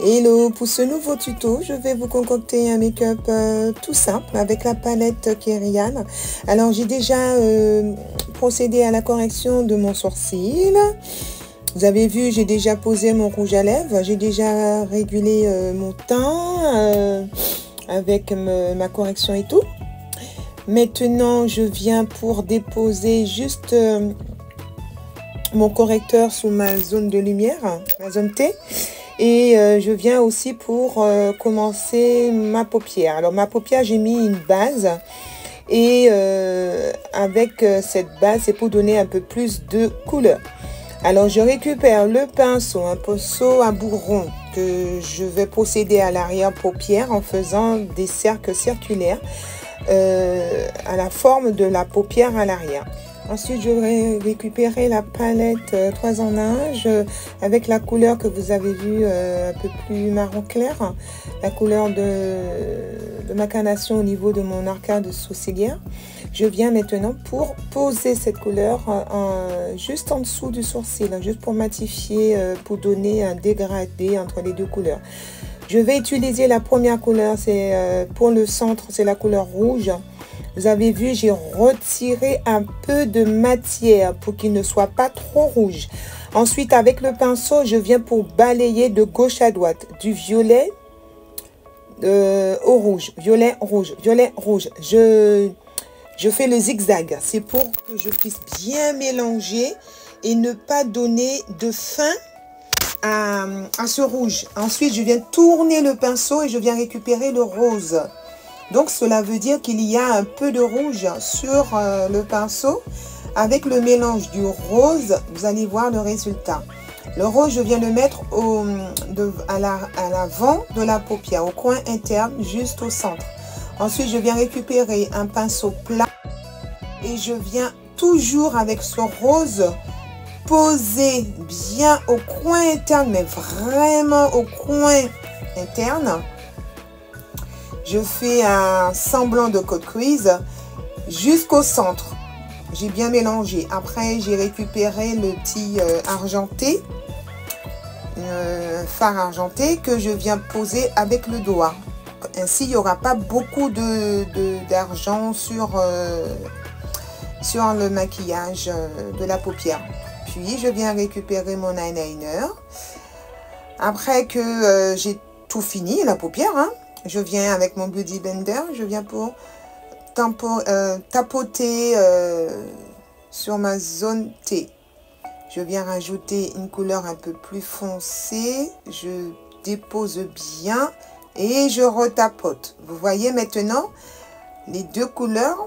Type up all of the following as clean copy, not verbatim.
Hello, pour ce nouveau tuto, je vais vous concocter un make-up tout simple avec la palette Kerian. Alors, j'ai déjà procédé à la correction de mon sourcil. Vous avez vu, j'ai déjà posé mon rouge à lèvres. J'ai déjà régulé mon teint avec ma correction et tout. Maintenant, je viens pour déposer juste mon correcteur sous ma zone de lumière, ma zone T. Et je viens aussi pour commencer ma paupière. Alors ma paupière, j'ai mis une base. Et avec cette base, c'est pour donner un peu plus de couleur. Alors je récupère le pinceau, un pinceau à bout rond que je vais procéder à l'arrière-paupière en faisant des cercles circulaires à la forme de la paupière à l'arrière. Ensuite, je vais récupérer la palette 3 en 1 avec la couleur que vous avez vue un peu plus marron clair, la couleur de ma carnation au niveau de mon arcade sourcilière. Je viens maintenant pour poser cette couleur juste en dessous du sourcil, juste pour matifier, pour donner un dégradé entre les deux couleurs. Je vais utiliser la première couleur, c'est pour le centre, c'est la couleur rouge. Vous avez vu, j'ai retiré un peu de matière pour qu'il ne soit pas trop rouge. Ensuite, avec le pinceau, je viens pour balayer de gauche à droite, du violet au rouge, violet, rouge, violet, rouge. Je fais le zigzag. C'est pour que je puisse bien mélanger et ne pas donner de fin à ce rouge. Ensuite, je viens tourner le pinceau et je viens récupérer le rose. Donc, cela veut dire qu'il y a un peu de rouge sur le pinceau. Avec le mélange du rose, vous allez voir le résultat. Le rose, je viens le mettre à l'avant de la paupière, au coin interne, juste au centre. Ensuite, je viens récupérer un pinceau plat et je viens toujours avec ce rose poser bien au coin interne, mais vraiment au coin interne. Je fais un semblant de côte cuisse jusqu'au centre. J'ai bien mélangé. Après, j'ai récupéré le petit argenté, fard argenté que je viens poser avec le doigt. Ainsi, il n'y aura pas beaucoup d'argent sur le maquillage de la paupière. Puis, je viens récupérer mon eyeliner. Après que j'ai tout fini, la paupière, hein, je viens avec mon Beauty Blender, je viens pour tapoter sur ma zone T. Je viens rajouter une couleur un peu plus foncée, je dépose bien et je retapote. Vous voyez maintenant les deux couleurs.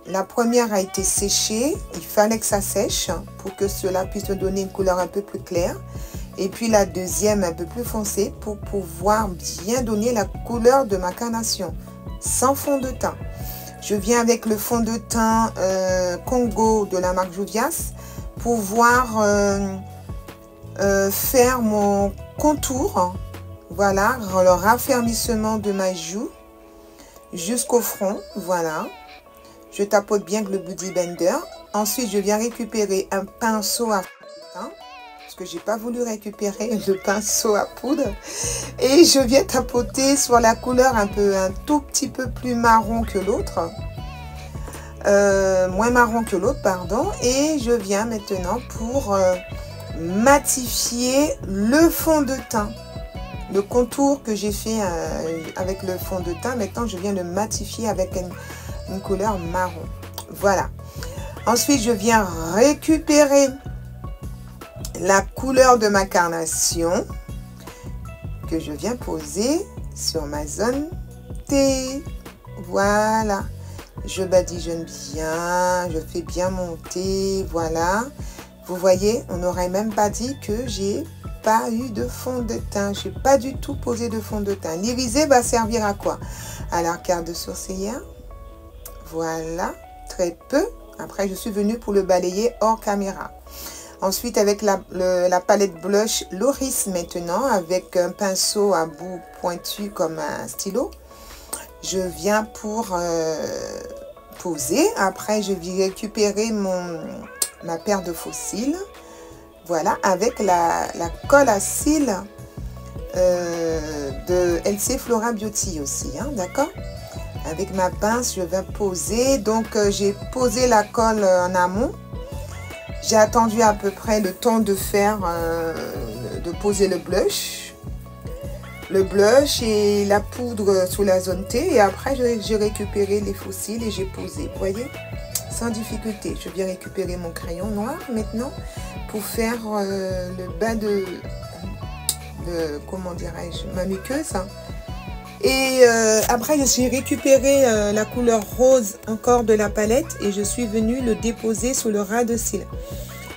La première a été séchée, il fallait que ça sèche pour que cela puisse me donner une couleur un peu plus claire. Et puis la deuxième un peu plus foncée pour pouvoir bien donner la couleur de ma carnation sans fond de teint. Je viens avec le fond de teint Congo de la marque Juvias pour pouvoir faire mon contour. Voilà, le raffermissement de ma joue jusqu'au front. Voilà, je tapote bien avec le Beauty Blender. Ensuite, je viens récupérer un pinceau à teint. Que j'ai pas voulu récupérer le pinceau à poudre et je viens tapoter sur la couleur un tout petit peu plus marron que l'autre, moins marron que l'autre, pardon, et je viens maintenant pour matifier le fond de teint, le contour que j'ai fait avec le fond de teint. Maintenant, je viens le matifier avec une couleur marron. Voilà. Ensuite, je viens récupérer la couleur de ma carnation que je viens poser sur ma zone T. Voilà, je badigeonne bien, je fais bien monter. Voilà, vous voyez, on n'aurait même pas dit que j'ai pas eu de fond de teint. Je n'ai pas du tout posé de fond de teint. L'irisé va servir à quoi? À l'arcade de sourcilière. Voilà, très peu. Après, je suis venue pour le balayer hors caméra. Ensuite, avec la palette blush Loris maintenant, avec un pinceau à bout pointu comme un stylo, je viens pour poser. Après, je vais récupérer ma paire de faux cils. Voilà, avec la colle à cils de LC Flora Beauty aussi, hein, d'accord? Avec ma pince, je vais poser. Donc, j'ai posé la colle en amont. J'ai attendu à peu près le temps de faire, de poser le blush et la poudre sous la zone T. Et après, j'ai récupéré les fossiles et j'ai posé. Vous voyez? Sans difficulté. Je viens récupérer mon crayon noir maintenant pour faire le bas de comment dirais-je, ma muqueuse. Et après, j'ai récupéré la couleur rose encore de la palette et je suis venue le déposer sur le ras de cils.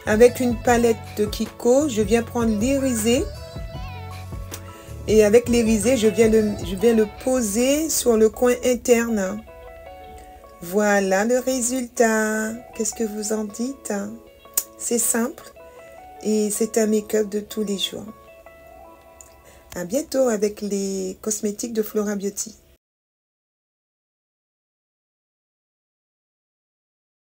Avec une palette de Kiko, je viens prendre l'irisé. Et avec l'irisé, je viens le poser sur le coin interne. Voilà le résultat. Qu'est-ce que vous en dites? C'est simple et c'est un make-up de tous les jours. À bientôt avec les cosmétiques de Flora Beauty.